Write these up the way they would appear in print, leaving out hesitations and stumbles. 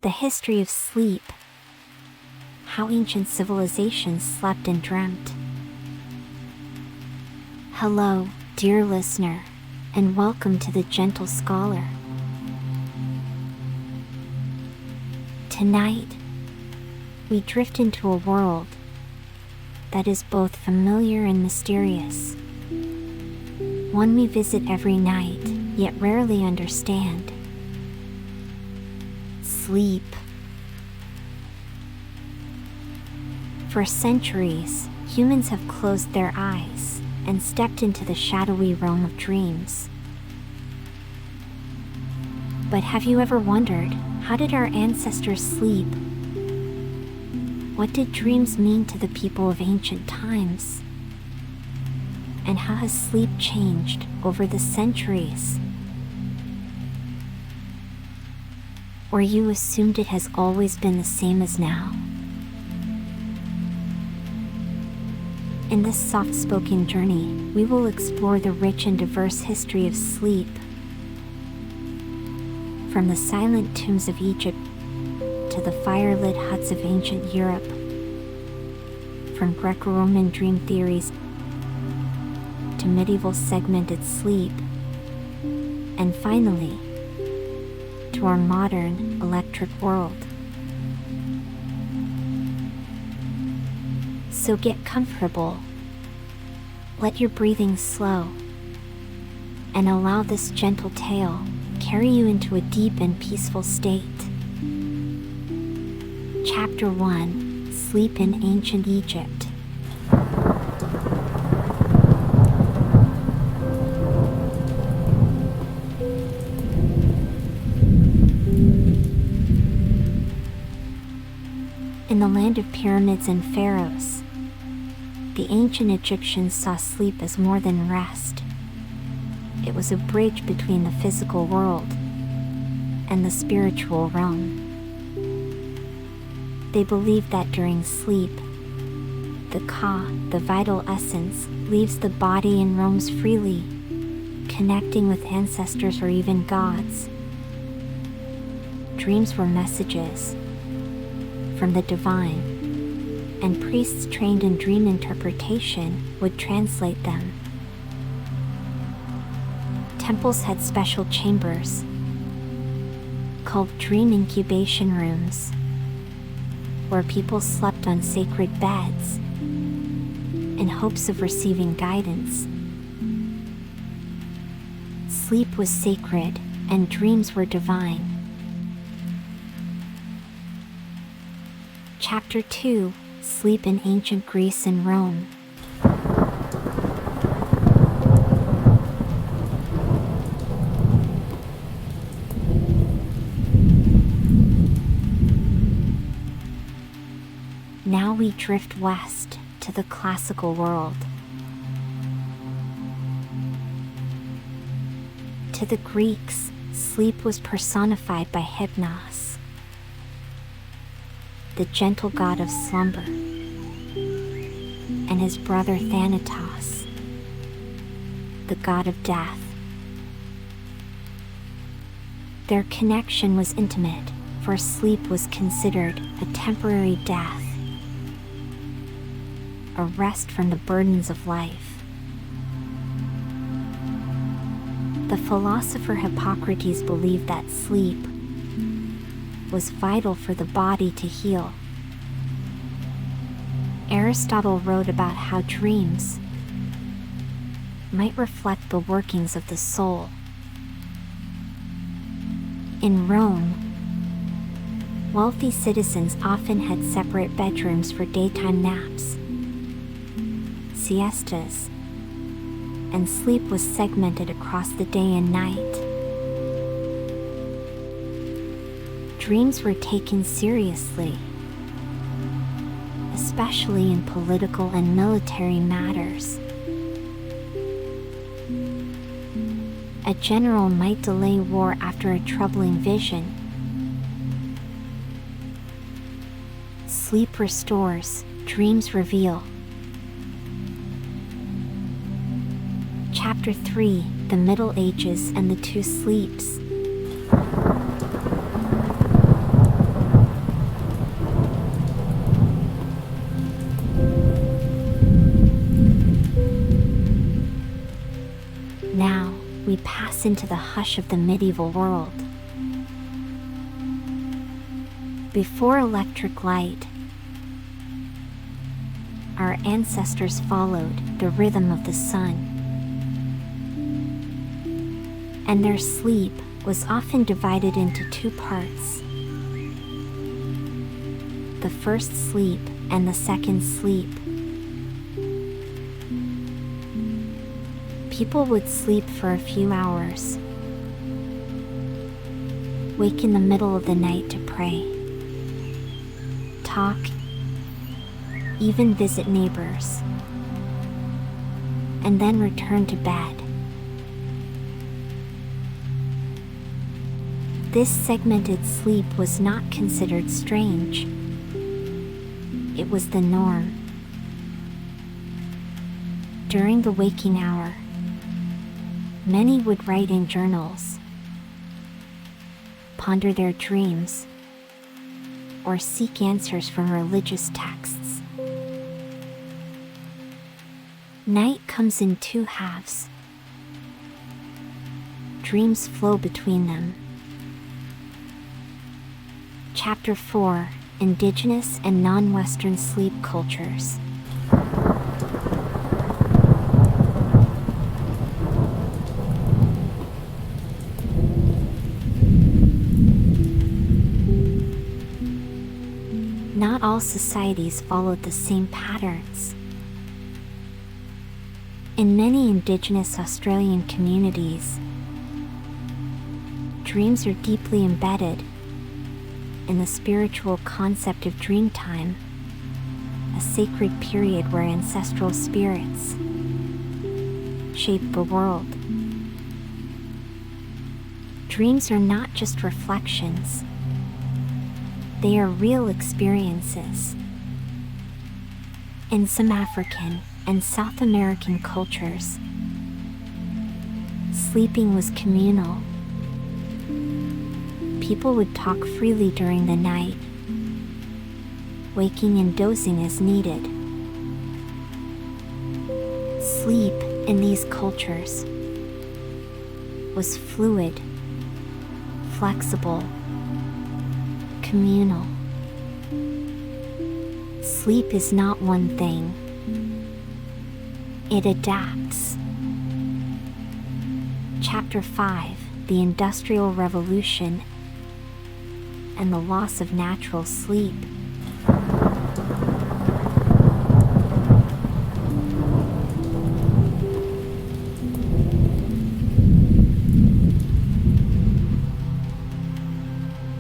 The history of sleep. How ancient civilizations slept and dreamt. Hello, dear listener, and welcome to the Gentle Scholar. Tonight, we drift into a world that is both familiar and mysterious. One we visit every night, yet rarely understand. Sleep. For centuries, humans have closed their eyes and stepped into the shadowy realm of dreams. But have you ever wondered, how did our ancestors sleep? What did dreams mean to the people of ancient times? And how has sleep changed over the centuries? Or you assumed it has always been the same as now? In this soft-spoken journey, we will explore the rich and diverse history of sleep. From the silent tombs of Egypt to the fire-lit huts of ancient Europe, from Greco-Roman dream theories to medieval segmented sleep, and finally, to our modern, electric world. So get comfortable, let your breathing slow, and allow this gentle tale carry you into a deep and peaceful state. Chapter 1: Sleep in Ancient Egypt. In the land of pyramids and pharaohs, the ancient Egyptians saw sleep as more than rest. It was a bridge between the physical world and the spiritual realm. They believed that during sleep, the Ka, the vital essence, leaves the body and roams freely, connecting with ancestors or even gods. Dreams were messages from the divine, and priests trained in dream interpretation would translate them. Temples had special chambers called dream incubation rooms, where people slept on sacred beds in hopes of receiving guidance. Sleep was sacred, and dreams were divine. Chapter 2: Sleep in Ancient Greece and Rome. Now we drift west to the classical world. To the Greeks, sleep was personified by Hypnos, the gentle god of slumber, and his brother Thanatos, the god of death. Their connection was intimate, for sleep was considered a temporary death, a rest from the burdens of life. The philosopher Hippocrates believed that sleep was vital for the body to heal. Aristotle wrote about how dreams might reflect the workings of the soul. In Rome, wealthy citizens often had separate bedrooms for daytime naps, siestas, and sleep was segmented across the day and night. Dreams were taken seriously, especially in political and military matters. A general might delay war after a troubling vision. Sleep restores, dreams reveal. Chapter 3: The Middle Ages and the Two Sleeps. us into the hush of the medieval world. Before electric light, our ancestors followed the rhythm of the sun, and their sleep was often divided into two parts: the first sleep and the second sleep. People would sleep for a few hours, wake in the middle of the night to pray, talk, even visit neighbors, and then return to bed. This segmented sleep was not considered strange. It was the norm. During the waking hour, many would write in journals, ponder their dreams, or seek answers from religious texts. Night comes in two halves. Dreams flow between them. Chapter 4: Indigenous and Non-Western Sleep Cultures. Not all societies followed the same patterns. In many Indigenous Australian communities, dreams are deeply embedded in the spiritual concept of dream time, a sacred period where ancestral spirits shape the world. Dreams are not just reflections, they are real experiences. In some African and South American cultures, sleeping was communal. People would talk freely during the night, waking and dozing as needed. Sleep in these cultures was fluid, flexible, communal. Sleep is not one thing. It adapts. Chapter 5: The Industrial Revolution and the Loss of Natural Sleep.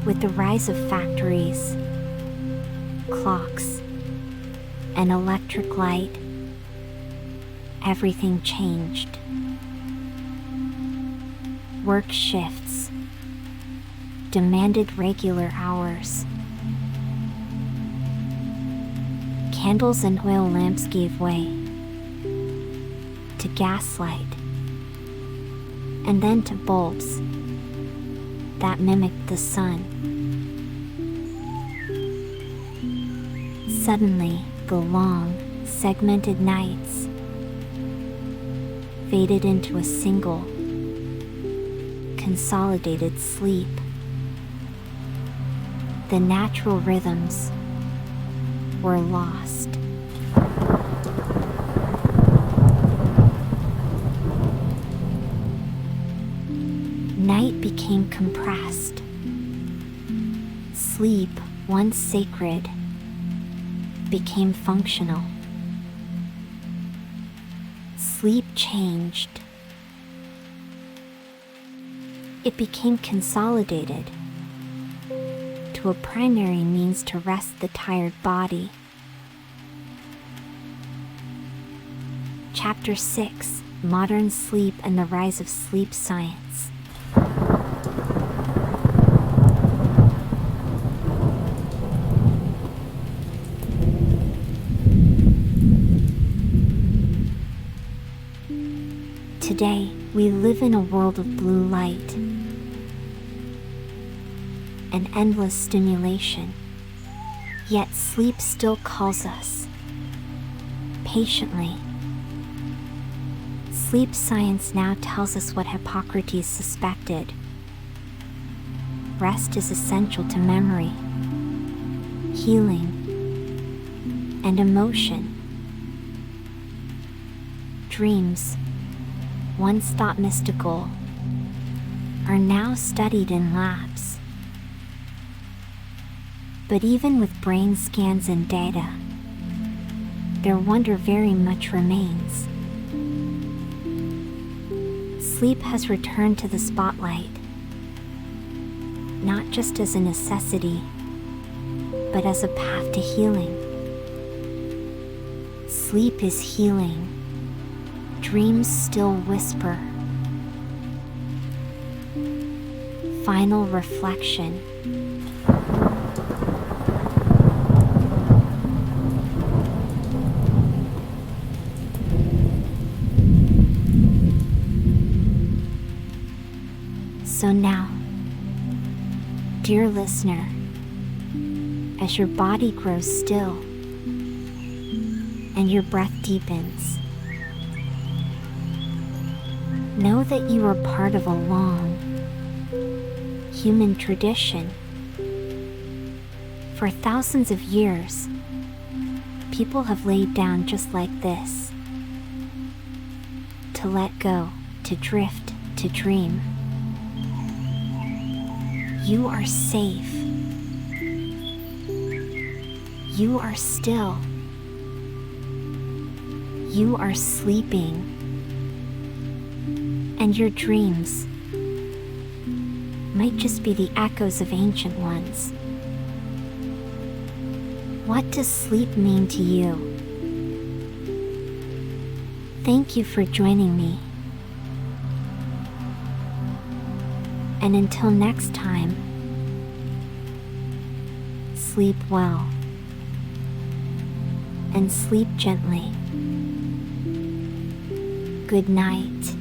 With the rise of factories, clocks, and electric light, everything changed. Work shifts demanded regular hours. Candles and oil lamps gave way to gaslight, and then to bulbs that mimicked the sun. Suddenly, the long, segmented nights faded into a single, consolidated sleep. The natural rhythms were lost. Night became compressed. Sleep, once sacred, became functional. Sleep changed. It became consolidated to a primary means to rest the tired body. Chapter 6: Modern Sleep and the Rise of Sleep Science. Today, we live in a world of blue light and endless stimulation. Yet sleep still calls us patiently. Sleep science now tells us what Hippocrates suspected. Rest is essential to memory, healing, and emotion. Dreams, once thought mystical, are now studied in labs. But even with brain scans and data, their wonder very much remains. Sleep has returned to the spotlight, not just as a necessity, but as a path to healing. Sleep is healing. Dreams still whisper. Final reflection. So now, dear listener, as your body grows still and your breath deepens, know that you are part of a long human tradition. For thousands of years, people have laid down just like this, to let go, to drift, to dream. You are safe. You are still. You are sleeping. And your dreams might just be the echoes of ancient ones. What does sleep mean to you? Thank you for joining me. And until next time, sleep well and sleep gently. Good night.